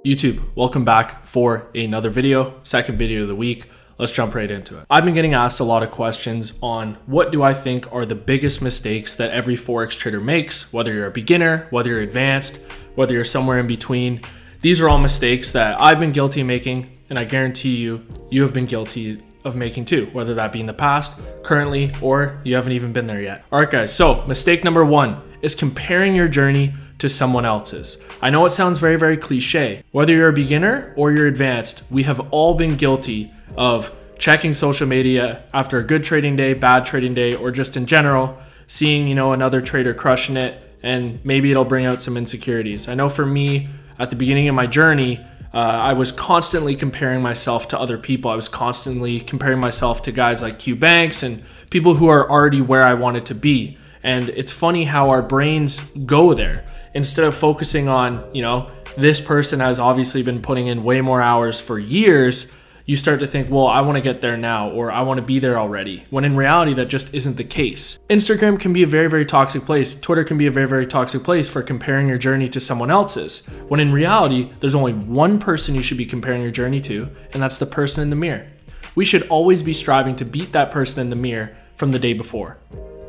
YouTube, welcome back for another video, second video of the week. Let's jump right into it. I've been getting asked a lot of questions on what do I think are the biggest mistakes that every Forex trader makes, whether you're a beginner, whether you're advanced, whether you're somewhere in between. These are all mistakes that I've been guilty of making, and I guarantee you, you have been guilty of making too, whether that be in the past, currently, or you haven't even been there yet. All right, guys, so mistake number one is comparing your journey to someone else's. I know it sounds very, very cliche. Whether you're a beginner or you're advanced, we have all been guilty of checking social media after a good trading day, bad trading day, or just in general, seeing, another trader crushing it, and maybe it'll bring out some insecurities. I know for me, at the beginning of my journey, I was constantly comparing myself to other people. I was constantly comparing myself to guys like Q Banks and people who are already where I wanted to be. And it's funny how our brains go there. Instead of focusing on, this person has obviously been putting in way more hours for years, you start to think, well, I want to get there now, or I want to be there already. When in reality, that just isn't the case. Instagram can be a very, very toxic place. Twitter can be a very, very toxic place for comparing your journey to someone else's. When in reality, there's only one person you should be comparing your journey to, and that's the person in the mirror. We should always be striving to beat that person in the mirror from the day before.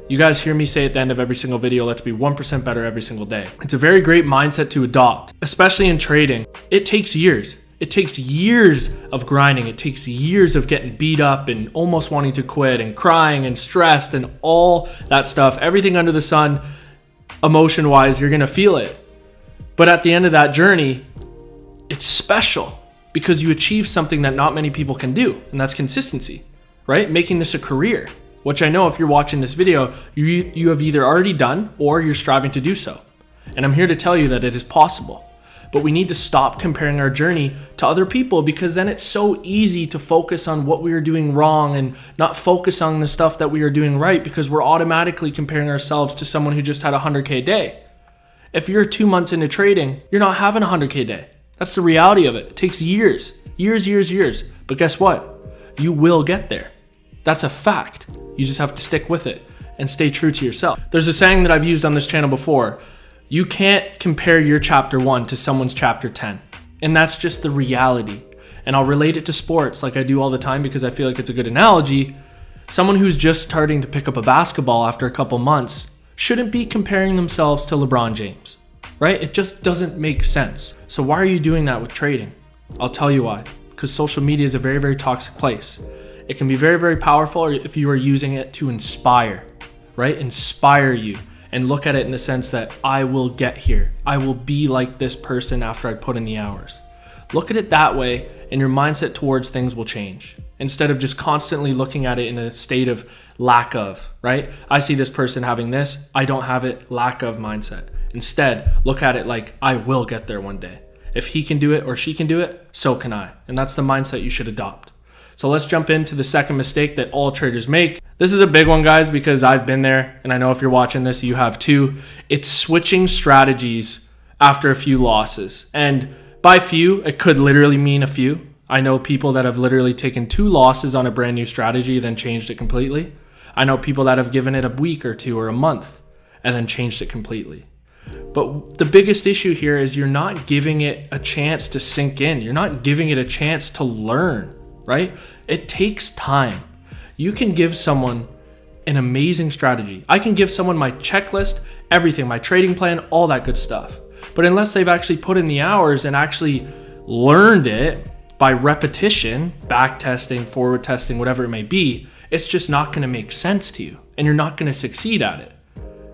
You guys hear me say at the end of every single video, let's be 1% better every single day. It's a very great mindset to adopt, especially in trading. It takes years. It takes years of grinding. It takes years of getting beat up and almost wanting to quit and crying and stressed and all that stuff. Everything under the sun, emotion-wise, you're gonna feel it. But at the end of that journey, it's special because you achieve something that not many people can do, and that's consistency, right? Making this a career. Which I know if you're watching this video, you have either already done or you're striving to do so. And I'm here to tell you that it is possible. But we need to stop comparing our journey to other people, because then it's so easy to focus on what we are doing wrong and not focus on the stuff that we are doing right, because we're automatically comparing ourselves to someone who just had a 100K day. If you're 2 months into trading, you're not having a 100K day. That's the reality of it. It takes years. But guess what? You will get there. That's a fact. You just have to stick with it and stay true to yourself. There's a saying that I've used on this channel before. You can't compare your chapter 1 to someone's chapter 10. And that's just the reality. And I'll relate it to sports like I do all the time because I feel like it's a good analogy. Someone who's just starting to pick up a basketball after a couple months shouldn't be comparing themselves to LeBron James, right? It just doesn't make sense. So why are you doing that with trading? I'll tell you why. Because social media is a very, very toxic place. It can be very, very powerful if you are using it to inspire, right? Inspire you and look at it in the sense that I will get here. I will be like this person after I put in the hours. Look at it that way and your mindset towards things will change. Instead of just constantly looking at it in a state of lack of, right? I see this person having this, I don't have it, lack of mindset. Instead, look at it like I will get there one day. If he can do it or she can do it, so can I. And that's the mindset you should adopt. So let's jump into the second mistake that all traders make. This is a big one, guys, because I've been there, and I know if you're watching this, you have too. It's switching strategies after a few losses. And by few, it could literally mean a few. I know people that have literally taken 2 losses on a brand new strategy, then changed it completely. I know people that have given it a week or 2 or a month, and then changed it completely. But the biggest issue here is you're not giving it a chance to sink in. You're not giving it a chance to learn. Right? It takes time. You can give someone an amazing strategy. I can give someone my checklist, everything, my trading plan, all that good stuff. But unless they've actually put in the hours and actually learned it by repetition, back testing, forward testing, whatever it may be, it's just not going to make sense to you and you're not going to succeed at it.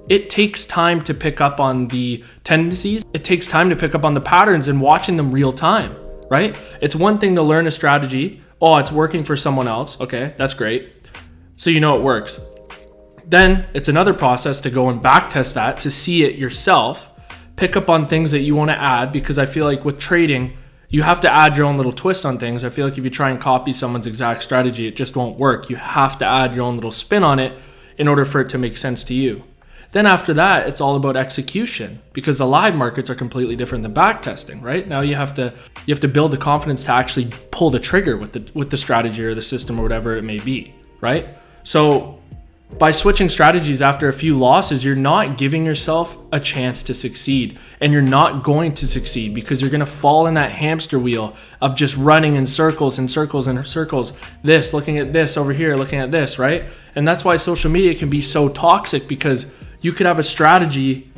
It takes time to pick up on the tendencies. It takes time to pick up on the patterns and watching them real time, right? It's one thing to learn a strategy. Oh, it's working for someone else. Okay, that's great. So you know it works. Then it's another process to go and back test that to see it yourself, pick up on things that you want to add, because I feel like with trading, you have to add your own little twist on things. I feel like if you try and copy someone's exact strategy, it just won't work. You have to add your own little spin on it in order for it to make sense to you. Then after that, it's all about execution, because the live markets are completely different than back testing, right? Now you have to build the confidence to actually pull the trigger with the strategy or the system or whatever it may be, right? So By switching strategies after a few losses, you're not giving yourself a chance to succeed, and you're not going to succeed because you're going to fall in that hamster wheel of just running in circles and circles and circles. This, looking at this over here, looking at this, right? And that's why social media can be so toxic, because you could have a strategy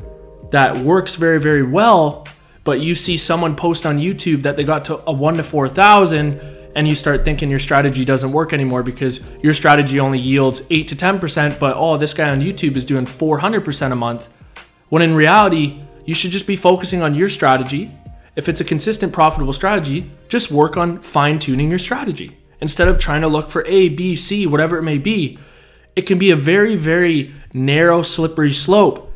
that works very, very well, but you see someone post on YouTube that they got to a 1 to 4,000, and you start thinking your strategy doesn't work anymore because your strategy only yields 8 to 10%, but oh, this guy on YouTube is doing 400% a month. When in reality, you should just be focusing on your strategy. If it's a consistent, profitable strategy, just work on fine-tuning your strategy instead of trying to look for A, B, C, whatever it may be. It can be a very, very narrow, slippery slope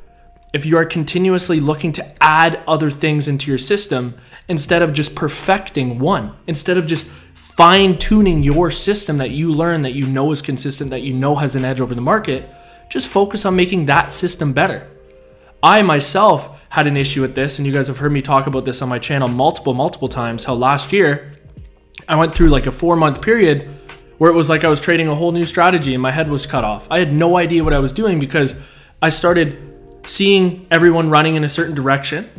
if you are continuously looking to add other things into your system instead of just perfecting one, instead of just fine-tuning your system that you learn, that you know is consistent, that you know has an edge over the market. Just focus on making that system better. I myself had an issue with this, and you guys have heard me talk about this on my channel multiple times, how last year I went through like a 4-month period where it was like I was trading a whole new strategy and my head was cut off. I had no idea what I was doing because I started seeing everyone running in a certain direction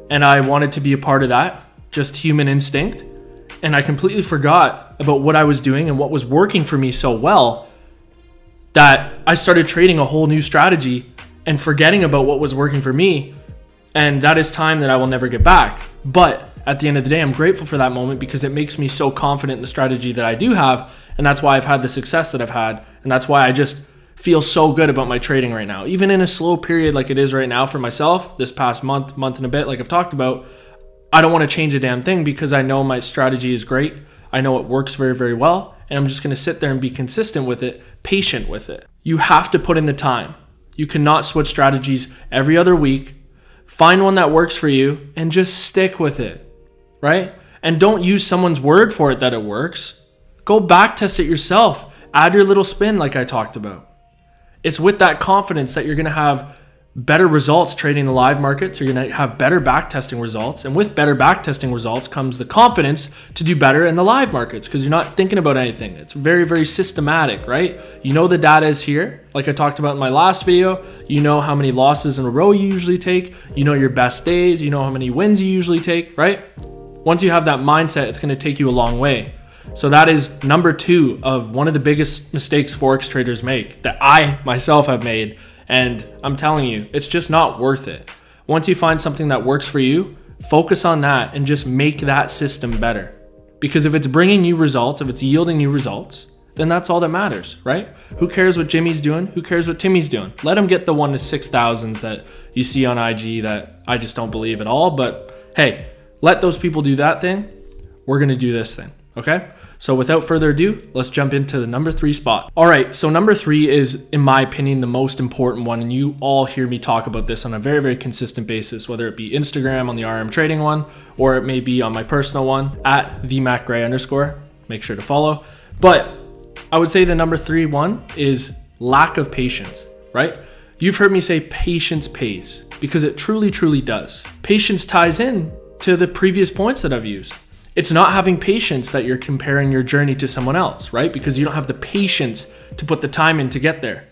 and I wanted to be a part of that, just human instinct. And I completely forgot about what I was doing and what was working for me so well that I started trading a whole new strategy and forgetting about what was working for me. And that is time that I will never get back. But at the end of the day, I'm grateful for that moment because it makes me so confident in the strategy that I do have. And that's why I've had the success that I've had. And that's why I just feel so good about my trading right now. Even in a slow period like it is right now for myself, this past month and a bit, like I've talked about, I don't want to change a damn thing because I know my strategy is great. I know it works very, very well. And I'm just going to sit there and be consistent with it, patient with it. You have to put in the time. You cannot switch strategies every other week. Find one that works for you and just stick with it, right? And don't use someone's word for it that it works. Go back test it yourself. Add your little spin like I talked about. It's with that confidence that you're going to have better results trading the live markets. You're going to have better backtesting results. And with better backtesting results comes the confidence to do better in the live markets because you're not thinking about anything. It's very, very systematic, right? You know the data is here. Like I talked about in my last video, you know how many losses in a row you usually take. You know your best days. You know how many wins you usually take, right? Once you have that mindset, it's going to take you a long way. So that is number 2 of one of the biggest mistakes Forex traders make that I myself have made. And I'm telling you, it's just not worth it. Once you find something that works for you, focus on that and just make that system better. Because if it's bringing you results, if it's yielding you results, then that's all that matters, right? Who cares what Jimmy's doing? Who cares what Timmy's doing? Let him get the 1 to 6,000s that you see on IG that I just don't believe at all. But hey, let those people do that thing. We're going to do this thing, okay? So without further ado, let's jump into the number 3 spot. All right, so number 3 is, in my opinion, the most important one. And you all hear me talk about this on a very, very consistent basis, whether it be Instagram on the RM Trading one, or it may be on my personal one, at @themacgray_. Make sure to follow. But I would say the number 3 one is lack of patience, right? You've heard me say patience pays, because it truly, truly does. Patience ties in to the previous points that I've used. It's not having patience that you're comparing your journey to someone else, right? Because you don't have the patience to put the time in to get there.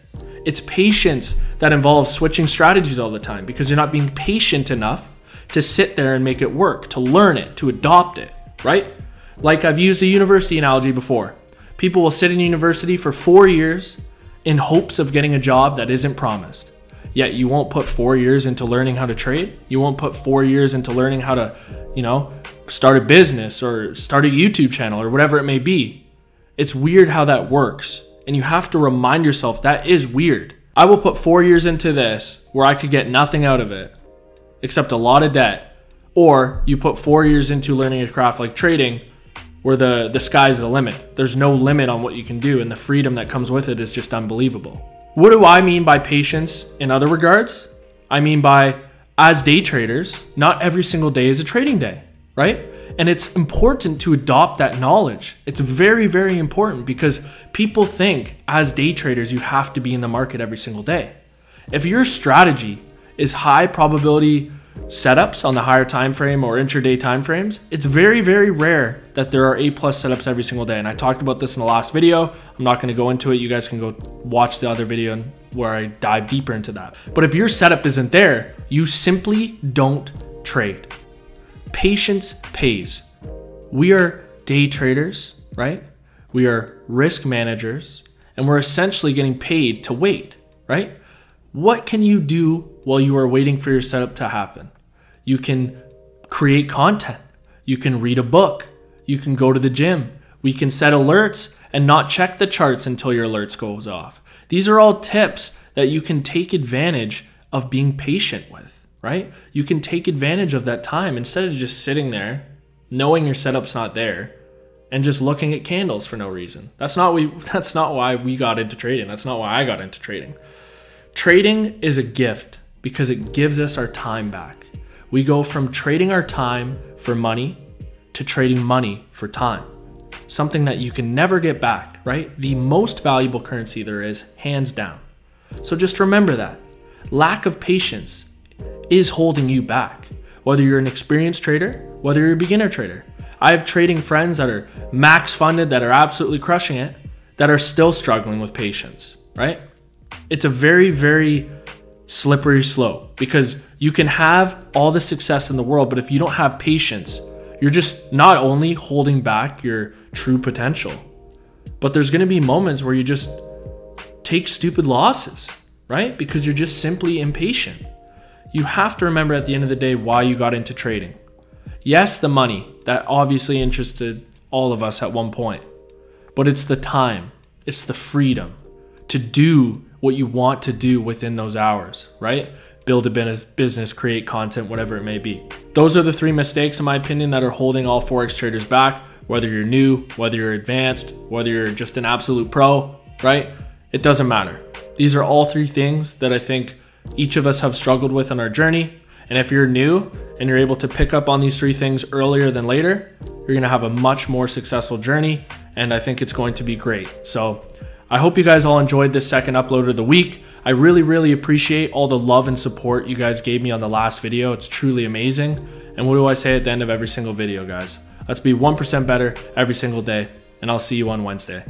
It's patience that involves switching strategies all the time because you're not being patient enough to sit there and make it work, to learn it, to adopt it, right? Like I've used the university analogy before. People will sit in university for 4 years in hopes of getting a job that isn't promised. Yet you won't put 4 years into learning how to trade. You won't put 4 years into learning how to, start a business or start a YouTube channel or whatever it may be. It's weird how that works. And you have to remind yourself that is weird. I will put 4 years into this where I could get nothing out of it except a lot of debt. Or you put 4 years into learning a craft like trading where the sky's the limit. There's no limit on what you can do and the freedom that comes with it is just unbelievable. What do I mean by patience in other regards? I mean by, as day traders, not every single day is a trading day, right? And it's important to adopt that knowledge. It's very, very important because people think as day traders, you have to be in the market every single day. If your strategy is high probability setups on the higher time frame or intraday time frames, it's very, very rare that there are A+ setups every single day. And I talked about this in the last video. I'm not going to go into it. You guys can go watch the other video where I dive deeper into that. But if your setup isn't there, you simply don't trade. Patience pays. We are day traders, right? We are risk managers, and we're essentially getting paid to wait, right? What can you do while you are waiting for your setup to happen? You can create content. You can read a book. You can go to the gym. We can set alerts and not check the charts until your alerts goes off. These are all tips that you can take advantage of being patient with, right? You can take advantage of that time instead of just sitting there, knowing your setup's not there, and just looking at candles for no reason. That's not why we got into trading. That's not why I got into trading. Trading is a gift because it gives us our time back. We go from trading our time for money to trading money for time. Something that you can never get back, right? The most valuable currency there is, hands down. So just remember that. Lack of patience is holding you back. Whether you're an experienced trader, whether you're a beginner trader. I have trading friends that are max funded, that are absolutely crushing it, that are still struggling with patience, right? It's a very, very slippery slope because you can have all the success in the world, but if you don't have patience, you're just not only holding back your true potential, but there's going to be moments where you just take stupid losses, right? Because you're just simply impatient. You have to remember at the end of the day why you got into trading. Yes, the money, that obviously interested all of us at one point, but it's the time, it's the freedom to do what you want to do within those hours, right? Build a business, create content, whatever it may be. Those are the 3 mistakes, in my opinion, that are holding all Forex traders back, whether you're new, whether you're advanced, whether you're just an absolute pro, right? It doesn't matter. These are all 3 things that I think each of us have struggled with on our journey. And if you're new and you're able to pick up on these 3 things earlier than later, you're gonna have a much more successful journey. And I think it's going to be great. So I hope you guys all enjoyed this second upload of the week. I really, really appreciate all the love and support you guys gave me on the last video. It's truly amazing. And what do I say at the end of every single video, guys? Let's be 1% better every single day. And I'll see you on Wednesday.